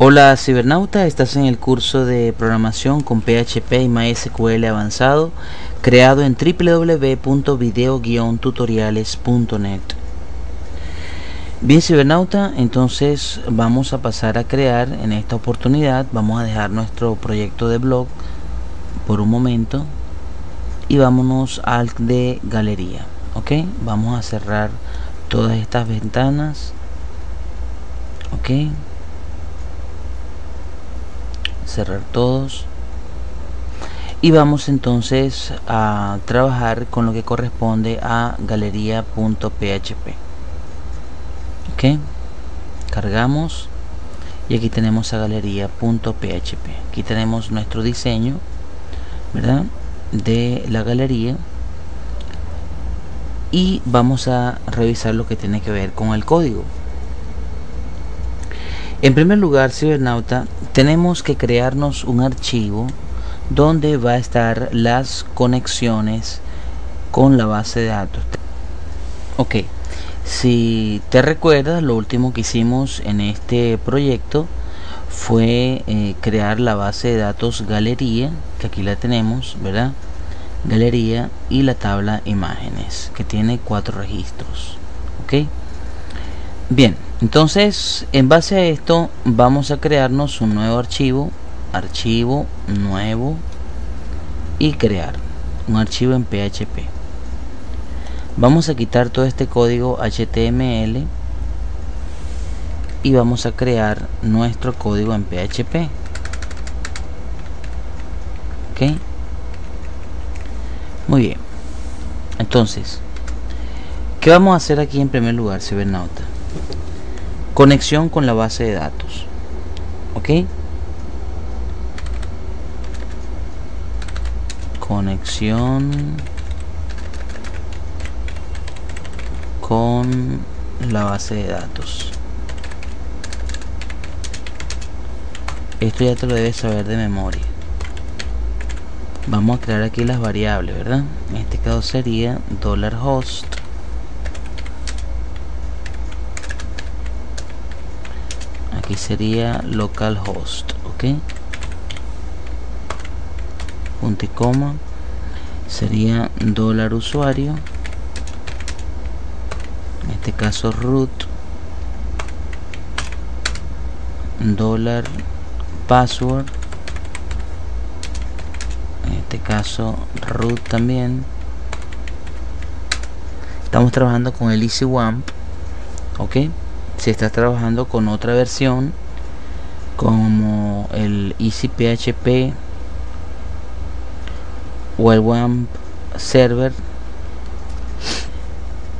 Hola cibernauta, estás en el curso de programación con PHP y MySQL avanzado creado en www.video-tutoriales.net. Bien cibernauta, entonces vamos a pasar a crear en esta oportunidad. Vamos a dejar nuestro proyecto de blog por un momento y vámonos al de galería. Ok, vamos a cerrar todas estas ventanas. Ok, cerrar todos y vamos entonces a trabajar con lo que corresponde a galería.php. ok, cargamos y aquí tenemos a galería.php. Aquí tenemos nuestro diseño, ¿verdad?, de la galería, y vamos a revisar lo que tiene que ver con el código. En primer lugar, cibernauta, tenemos que crearnos un archivo donde va a estar las conexiones con la base de datos. Ok, si te recuerdas, lo último que hicimos en este proyecto fue crear la base de datos galería, que aquí la tenemos, ¿verdad? Galería, y la tabla imágenes, que tiene 4 registros. Ok, bien, entonces en base a esto vamos a crearnos un nuevo archivo nuevo, y crear un archivo en PHP. Vamos a quitar todo este código HTML y vamos a crear nuestro código en PHP. Ok, muy bien. Entonces, ¿qué vamos a hacer aquí en primer lugar, cibernauta? Conexión con la base de datos. Ok, conexión con la base de datos. Esto ya te lo debes saber de memoria. Vamos a crear aquí las variables, ¿verdad? En este caso sería $host. Aquí sería localhost, ok. Punto y coma sería $usuario, en este caso root, $password, en este caso root también. Estamos trabajando con el EasyWamp, ok. Si estás trabajando con otra versión como el EasyPHP o el WAMP server,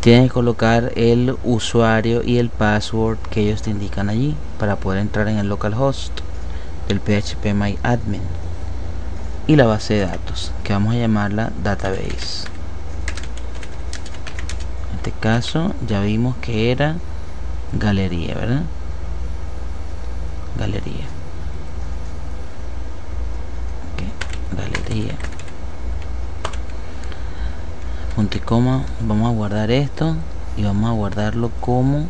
tienes que colocar el usuario y el password que ellos te indican allí para poder entrar en el localhost del phpMyAdmin, y la base de datos, que vamos a llamarla database. En este caso ya vimos que era galería, ¿verdad? Galería. Okay. Galería. Punto y coma. Vamos a guardar esto y vamos a guardarlo como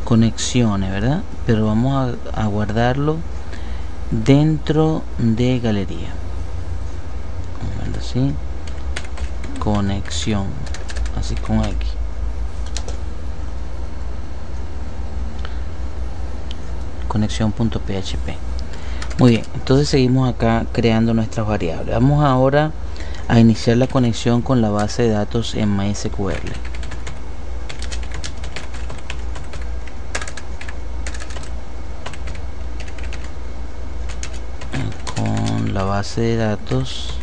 conexiones, ¿verdad? Pero vamos a guardarlo dentro de galería. Así, conexión, así con X. Conexión.php. Muy bien, entonces seguimos acá creando nuestras variables. Vamos ahora a iniciar la conexión con la base de datos en MySQL. Con la base de datos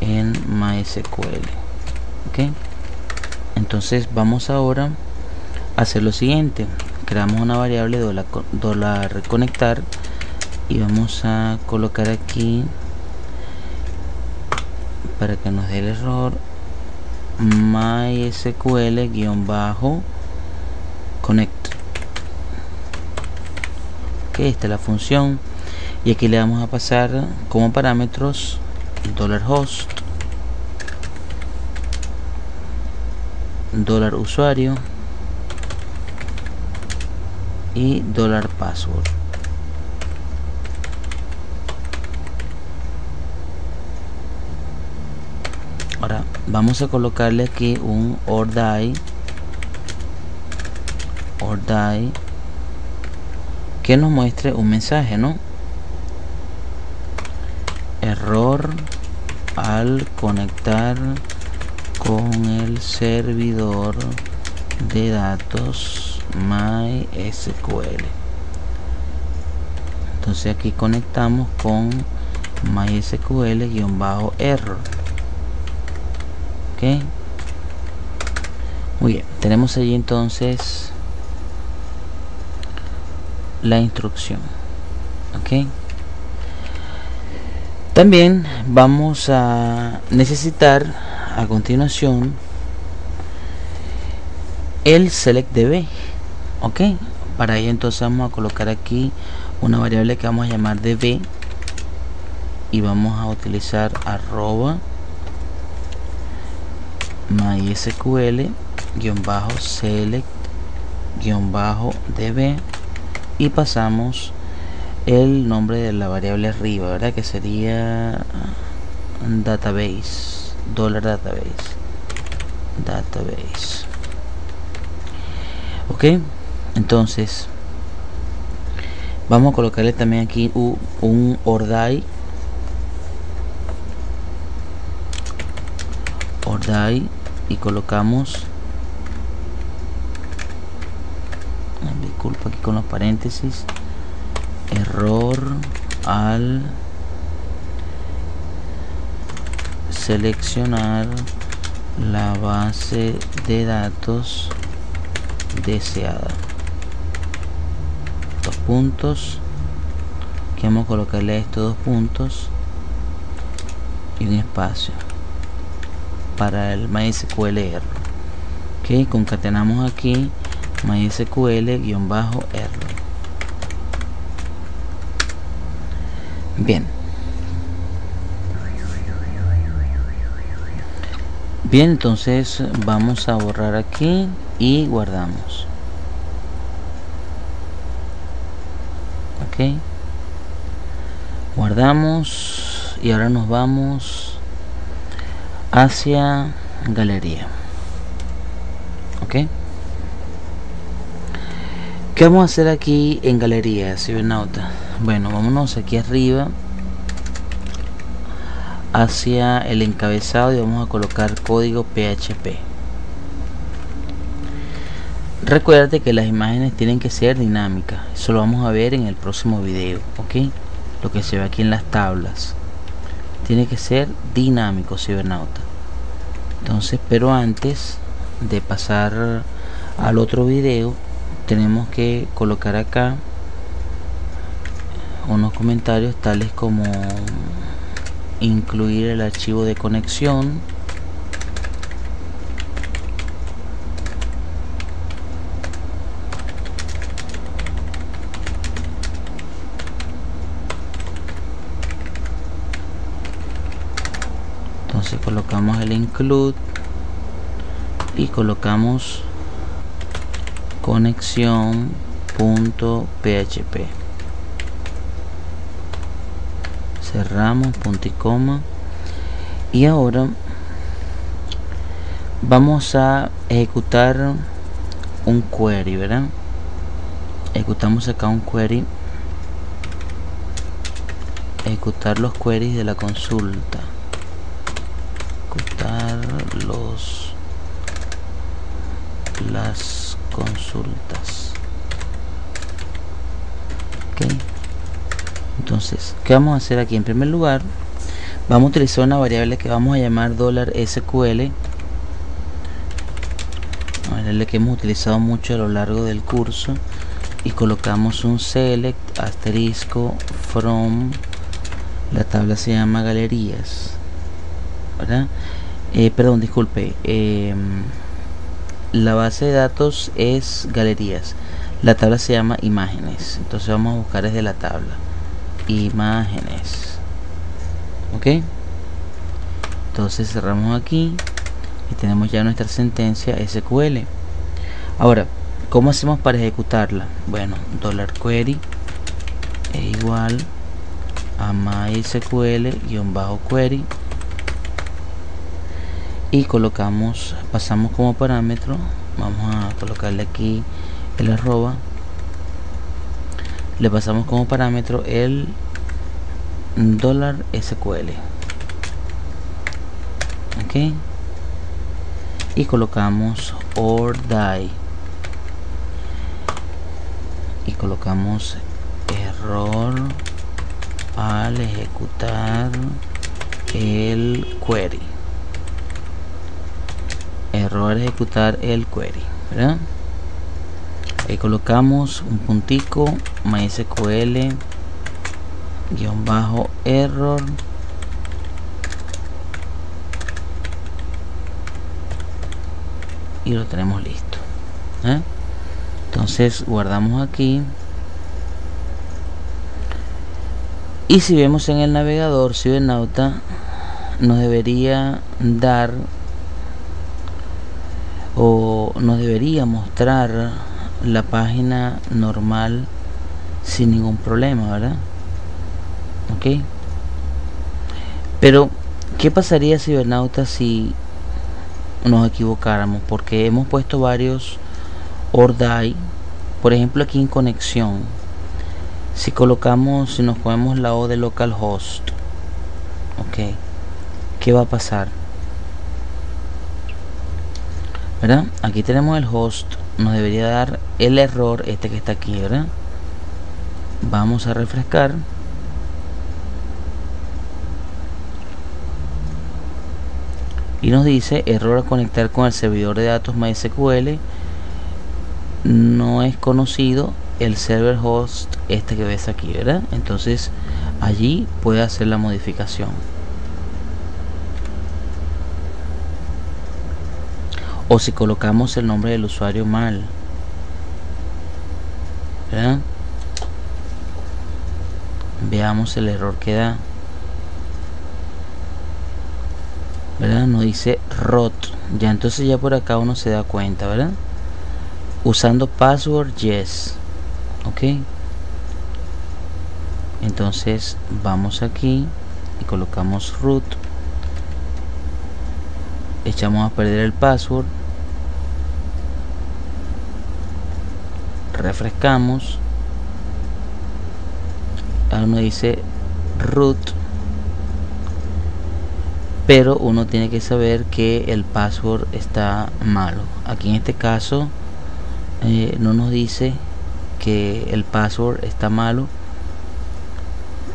en MySQL. Ok, entonces vamos ahora a hacer lo siguiente. Creamos una variable $conectar y vamos a colocar aquí, para que nos dé el error, MySQL-connect. Ok, esta es la función, y aquí le vamos a pasar como parámetros $host $usuario y $password. Ahora vamos a colocarle aquí un or die que nos muestre un mensaje, ¿no? Error al conectar con el servidor de datos MySQL. Entonces aquí conectamos con MySQL-error. Ok, muy bien, tenemos allí entonces la instrucción. Ok, también vamos a necesitar a continuación el selectDB. Ok, para ello entonces vamos a colocar aquí una variable que vamos a llamar db y vamos a utilizar @mysql-select-db y pasamos el nombre de la variable arriba, ¿verdad? Que sería database, database. Ok, entonces vamos a colocarle también aquí un or die y colocamos, disculpa, aquí con los paréntesis, error al seleccionar la base de datos deseada. Dos puntos, que vamos a colocarle estos dos puntos y un espacio para el MySQL error. Ok, concatenamos aquí MySQL-error. Bien, entonces vamos a borrar aquí y guardamos. Ok, guardamos y ahora nos vamos hacia galería. Ok, ¿qué vamos a hacer aquí en galería, cibernauta? Bueno, vámonos aquí arriba hacia el encabezado y vamos a colocar código PHP. Recuerda que las imágenes tienen que ser dinámicas. Eso lo vamos a ver en el próximo video. Ok, lo que se ve aquí en las tablas tiene que ser dinámico, cibernauta. Entonces, pero antes de pasar al otro video, tenemos que colocar acá unos comentarios tales como incluir el archivo de conexión, entonces colocamos el include y colocamos conexión.php, cerramos, punto y coma, y ahora vamos a ejecutar un query, ¿verdad? Ejecutamos acá un query, ejecutar los queries de la consulta, ejecutar las consultas. Ok, entonces, ¿qué vamos a hacer aquí? En primer lugar, vamos a utilizar una variable que vamos a llamar $SQL, una variable que hemos utilizado mucho a lo largo del curso, y colocamos un select asterisco from, la tabla se llama galerías, ¿verdad? Perdón, disculpe, la base de datos es galerías, la tabla se llama imágenes, entonces vamos a buscar desde la tabla imágenes. Ok, entonces cerramos aquí, y tenemos ya nuestra sentencia SQL. Ahora, ¿cómo hacemos para ejecutarla? Bueno, $query es igual a MySQL-query y pasamos como parámetro, vamos a colocarle aquí el arroba, le pasamos como parámetro el $SQL, ok, y colocamos or die y colocamos error al ejecutar el query, ¿verdad? Ahí colocamos un puntico, MySQL -error y lo tenemos listo, ¿eh? Entonces guardamos aquí y si vemos en el navegador Cibernauta nos debería dar o nos debería mostrar la página normal sin ningún problema, ¿verdad? Ok, pero ¿qué pasaría, Cibernauta, si nos equivocáramos? Porque hemos puesto varios or die, por ejemplo aquí en conexión, si nos ponemos la O de localhost, ok, ¿qué va a pasar? ¿Verdad? Aquí tenemos el host, nos debería dar el error este que está aquí, ¿verdad? Vamos a refrescar y nos dice error al conectar con el servidor de datos MySQL, no es conocido el server host este que ves aquí, ¿verdad? Entonces allí puede hacer la modificación. O si colocamos el nombre del usuario mal, ¿verdad? Veamos el error que da, ¿verdad? Nos dice rot, ya entonces ya por acá uno se da cuenta, ¿verdad? Usando password yes, ok. Entonces vamos aquí y colocamos root, echamos a perder el password, refrescamos, ahora uno dice root, pero uno tiene que saber que el password está malo. Aquí en este caso no nos dice que el password está malo,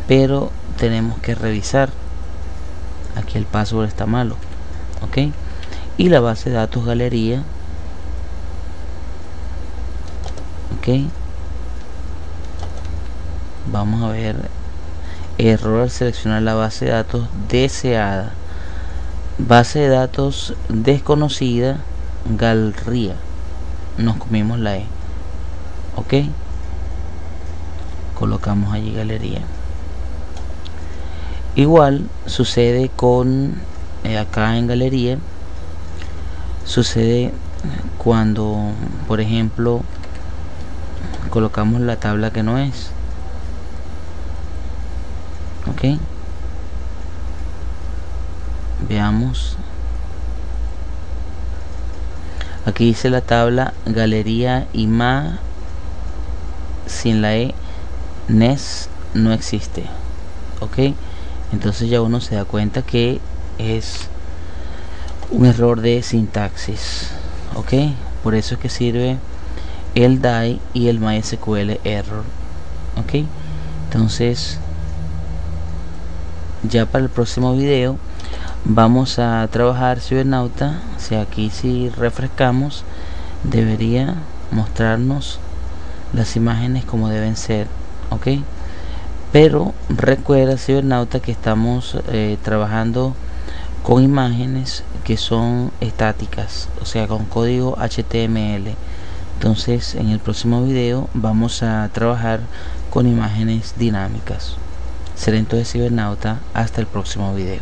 pero tenemos que revisar. Aquí el password está malo, ok. Y la base de datos galería, ok, vamos a ver error al seleccionar la base de datos deseada, base de datos desconocida, galería, nos comimos la E, ok, colocamos allí galería. Igual sucede con acá en galería, sucede cuando por ejemplo colocamos la tabla que no es, ok, veamos, aquí dice la tabla galería y ma sin la E, NES no existe, ok. Entonces ya uno se da cuenta que es un error de sintaxis, ok. Por eso es que sirve el die y el MySQL error, ok. Entonces ya para el próximo video vamos a trabajar Cibernauta. O sea, aquí si refrescamos debería mostrarnos las imágenes como deben ser, ok. Pero recuerda, Cibernauta, que estamos trabajando con imágenes que son estáticas, o sea, con código HTML. Entonces en el próximo video vamos a trabajar con imágenes dinámicas. Seré entonces Cibernauta, hasta el próximo video.